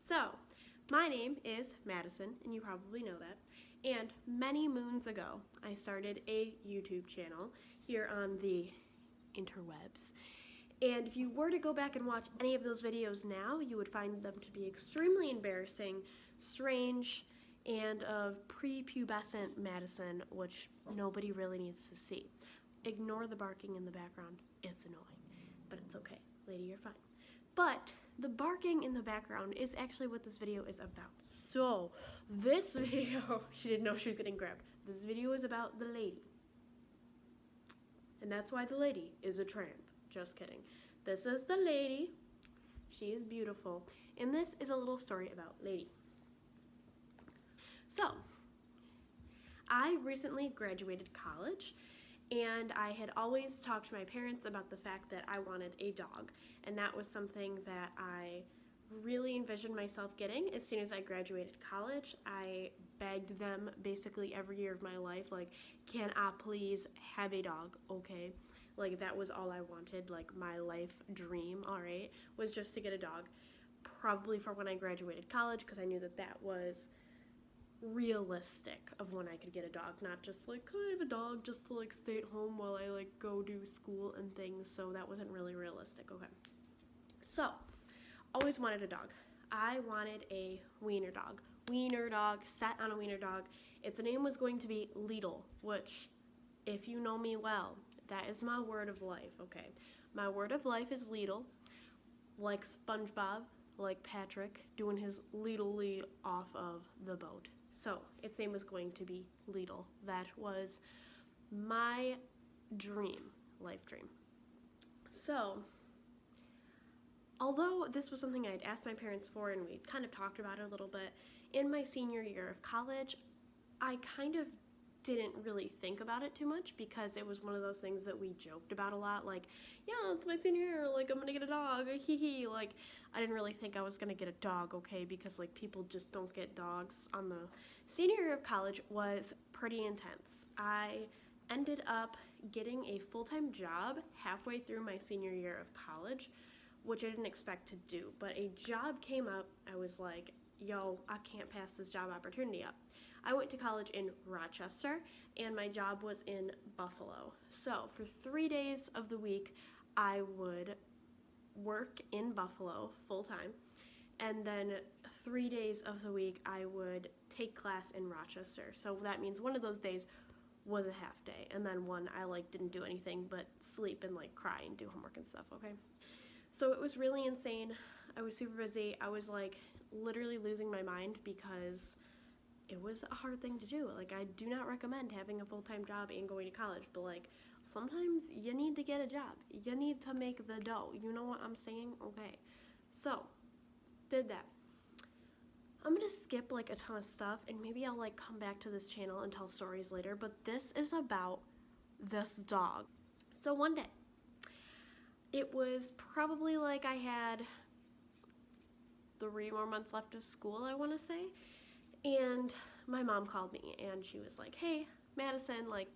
So, my name is Madison, and you probably know that. And many moons ago, I started a YouTube channel here on the interwebs. And if you were to go back and watch any of those videos now, you would find them to be extremely embarrassing, strange, and of prepubescent Madison, which nobody really needs to see. Ignore the barking in the background. It's annoying, but it's okay. Lady, you're fine. But the barking in the background is actually what this video is about. So, this video, she didn't know she was getting grabbed. This video is about the lady. And that's why the lady is a tramp. Just kidding. This is the lady. She is beautiful. And this is a little story about lady. So, I recently graduated college, and I had always talked to my parents about the fact that I wanted a dog, and that was something that I really envisioned myself getting as soon as I graduated college. I begged them basically every year of my life, like, can I please have a dog, okay? Like, that was all I wanted, like, my life dream, alright, was just to get a dog, probably for when I graduated college, because I knew that that was realistic of when I could get a dog, not just like, could I have a dog just to like stay at home while I like go do school and things. So that wasn't really realistic. Okay, so always wanted a dog. I wanted a wiener dog, set on a wiener dog. Its name was going to be Lidl, which, if you know me well, that is my word of life. Okay, my word of life is Lidl, like SpongeBob, like Patrick doing his Lidl off of the boat. So its name was going to be Lidl. That was my dream, life dream. So, although this was something I'd asked my parents for and we'd kind of talked about it a little bit, in my senior year of college, I kind of didn't really think about it too much because it was one of those things that we joked about a lot, like, yeah, it's my senior year, like, I'm gonna get a dog, hee hee. Like, I didn't really think I was gonna get a dog, okay, because like people just don't get dogs. On the senior year of college was pretty intense. I ended up getting a full-time job halfway through my senior year of college, which I didn't expect to do, but a job came up. I was like, yo, I can't pass this job opportunity up. I went to college in Rochester, and my job was in Buffalo. So for 3 days of the week, I would work in Buffalo full-time, and then 3 days of the week, I would take class in Rochester. So that means one of those days was a half day, and then one I like didn't do anything but sleep and like cry and do homework and stuff, okay? So it was really insane. I was super busy. I was like literally losing my mind because it was a hard thing to do. Like, I do not recommend having a full-time job and going to college, but like, sometimes you need to get a job. You need to make the dough. You know what I'm saying? Okay. So, did that. I'm gonna skip like a ton of stuff, and maybe I'll like come back to this channel and tell stories later, but this is about this dog. So one day, it was probably like I had 3 more months left of school, I wanna say, and my mom called me and she was like, hey, Madison, like,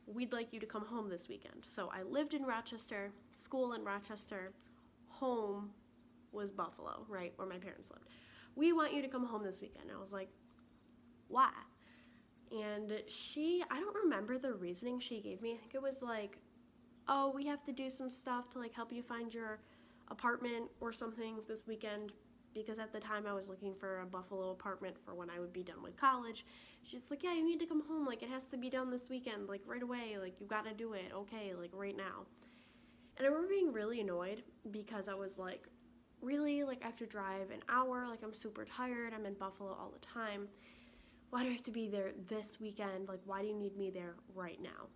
we'd like you to come home this weekend. So I lived in Rochester, school in Rochester, home was Buffalo, right, where my parents lived. We want you to come home this weekend. I was like, why? And I don't remember the reasoning she gave me. I think it was like, oh, we have to do some stuff to like help you find your apartment or something this weekend, because at the time I was looking for a Buffalo apartment for when I would be done with college. She's like, yeah, you need to come home, like, it has to be done this weekend, like, right away, like, you gotta do it, okay, like, right now. And I remember being really annoyed because I was like, really, like, I have to drive an hour, like, I'm super tired, I'm in Buffalo all the time. Why do I have to be there this weekend? Like, why do you need me there right now?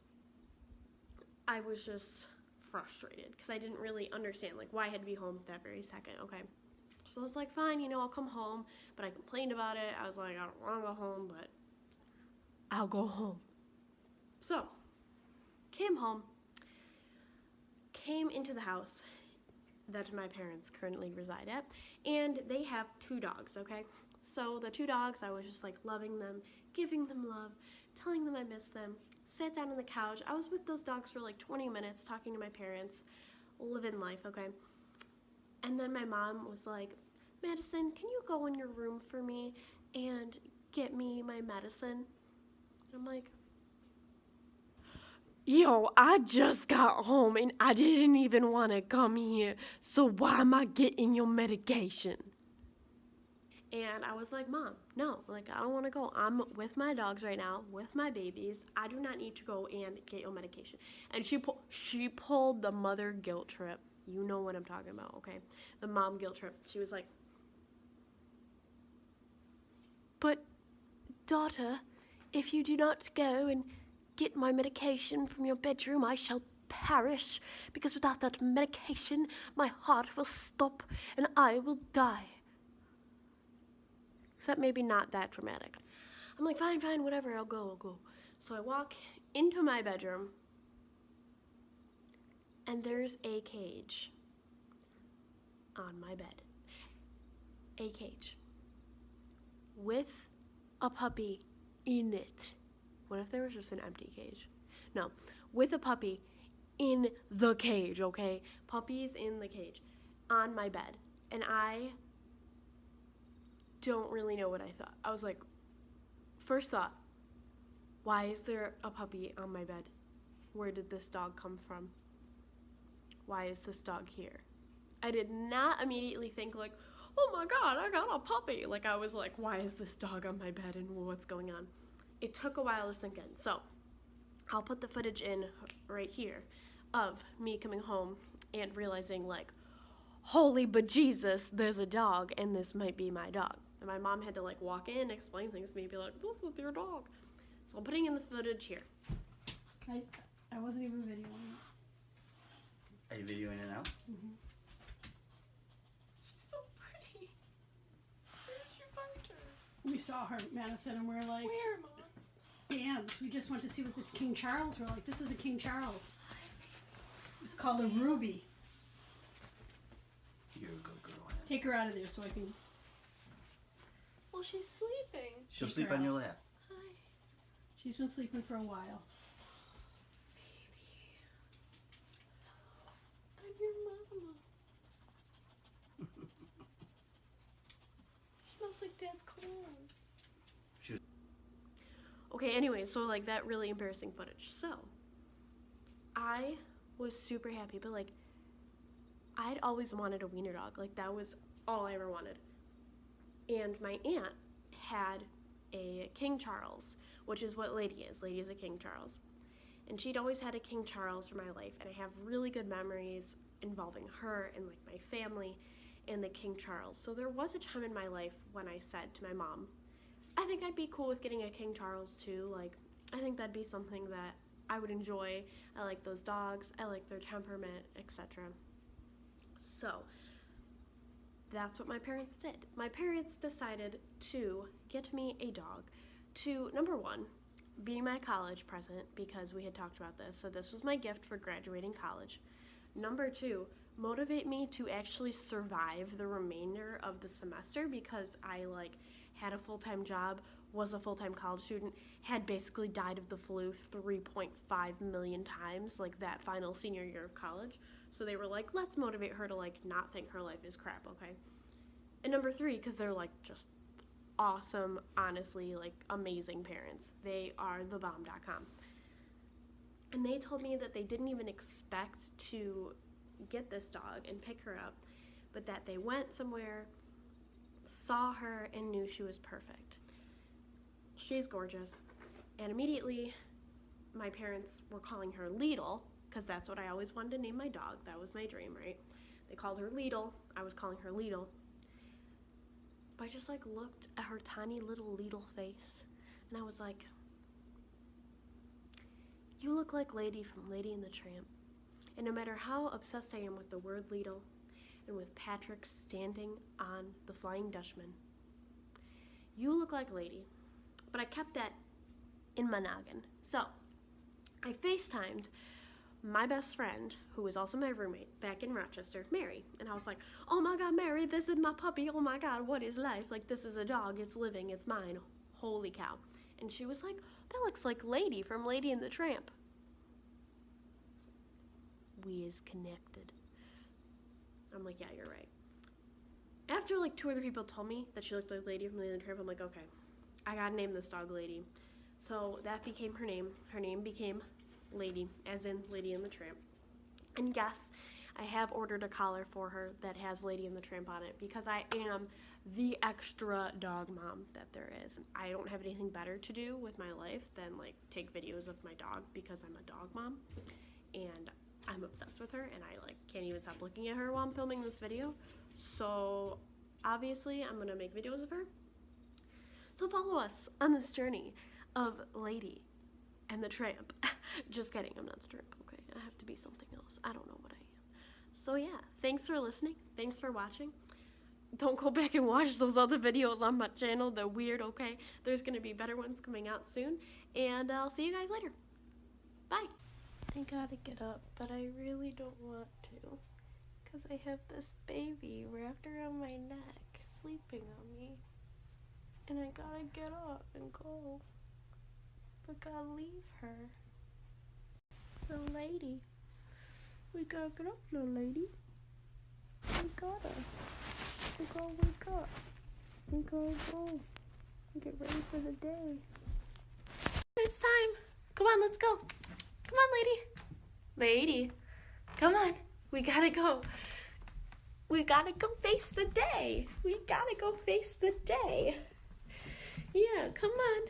I was just frustrated because I didn't really understand, like, why I had to be home that very second, okay? So I was like, fine, you know, I'll come home, but I complained about it. I was like, I don't want to go home, but I'll go home. So, came home, came into the house that my parents currently reside at, and they have 2 dogs, okay? So the 2 dogs, I was just like loving them, giving them love, telling them I miss them, sat down on the couch. I was with those dogs for like 20 minutes talking to my parents, living life, okay? And then my mom was like, Madison, can you go in your room for me and get me my medicine? And I'm like, yo, I just got home and I didn't even want to come here, so why am I getting your medication? And I was like, Mom, no, like, I don't want to go. I'm with my dogs right now, with my babies. I do not need to go and get your medication. And she pulled the mother guilt trip. You know what I'm talking about, okay? The mom guilt trip. She was like, but, daughter, if you do not go and get my medication from your bedroom, I shall perish, because without that medication, my heart will stop and I will die. Except maybe not that dramatic. I'm like, fine, whatever, I'll go. So I walk into my bedroom, and there's a cage on my bed. A cage. With a puppy in it. What if there was just an empty cage? No, with a puppy in the cage, okay? Puppies in the cage on my bed. And I don't really know what I thought. I was like, first thought, why is there a puppy on my bed? Where did this dog come from? Why is this dog here? I did not immediately think like, oh my God, I got a puppy. Like, I was like, why is this dog on my bed and what's going on? It took a while to sink in. So I'll put the footage in right here of me coming home and realizing like, holy bejesus, there's a dog and this might be my dog. And my mom had to like walk in, explain things to me, be like, this is your dog. So I'm putting in the footage here. I wasn't even videoing it. Are you videoing it now? Mm-hmm. She's so pretty. Where did you find her? We saw her at Madison and we were like, Where, Mom? damn, we just went to see what the King Charles were like. This is a King Charles. It's called a Ruby. You're a good girl. Take her out of there so I can... Well, she's sleeping. She'll Take sleep her on your out. lap. Hi, She's been sleeping for a while. baby. I'm your mama. Smells like Dad's cologne. She was- Okay, anyway, so like that really embarrassing footage. So I was super happy, but like I'd always wanted a wiener dog. Like that was all I ever wanted. And my aunt had a King Charles, which is what Lady is. Lady is a King Charles. And she'd always had a King Charles for my life, and I have really good memories involving her and like my family and the King Charles. So there was a time in my life when I said to my mom, I think I'd be cool with getting a King Charles too. Like, I think that'd be something that I would enjoy. I like those dogs. I like their temperament, etc. So that's what my parents did. My parents decided to get me a dog to, number one, be my college present, because we had talked about this. So this was my gift for graduating college. Number two, motivate me to actually survive the remainder of the semester, because I like had a full-time job, was a full-time college student, had basically died of the flu 3.5 million times, like that final senior year of college. So they were like, let's motivate her to like not think her life is crap, okay? And number three, because they're like just awesome, honestly, like amazing parents. They are thebomb.com. And they told me that they didn't even expect to get this dog and pick her up, but that they went somewhere, saw her, and knew she was perfect. She's gorgeous. And immediately, my parents were calling her Lidl, because that's what I always wanted to name my dog. That was my dream, right? They called her Lidl. I was calling her Lidl. But I just like looked at her tiny little Lidl face, and I was like, you look like Lady from Lady and the Tramp. And no matter how obsessed I am with the word Lidl and with Patrick standing on the Flying Dutchman, you look like Lady. But I kept that in my noggin. So I FaceTimed my best friend, who was also my roommate back in Rochester, Mary. And I was like, oh my God, Mary, this is my puppy. Oh my God, what is life? Like, this is a dog. It's living. It's mine. Holy cow. And she was like, that looks like Lady from Lady and the Tramp. We is connected. I'm like, yeah, you're right. after like 2 other people told me that she looked like Lady from Lady and the Tramp, I'm like, okay, I gotta name this dog Lady. So that became her name. Her name became Lady, as in Lady and the Tramp. And yes, I have ordered a collar for her that has Lady and the Tramp on it because I am the extra dog mom that there is. I don't have anything better to do with my life than like take videos of my dog because I'm a dog mom and I'm obsessed with her and I like can't even stop looking at her while I'm filming this video. So obviously I'm gonna make videos of her. So follow us on this journey of Lady and the Tramp. Just kidding, I'm not the Tramp, okay? I have to be something else. I don't know what I am. So yeah, thanks for listening. Thanks for watching. Don't go back and watch those other videos on my channel. They're weird, okay? There's gonna be better ones coming out soon. And I'll see you guys later. Bye. I gotta get up, but I really don't want to. Because I have this baby wrapped around my neck, sleeping on me. And I gotta get up and go. But gotta leave her. Little lady. We gotta get up, little lady. We gotta. We gotta wake up. We gotta go. And get ready for the day. It's time. Come on, let's go. Come on, lady. Lady. Come on. We gotta go. We gotta go face the day. We gotta go face the day. Yeah, come on.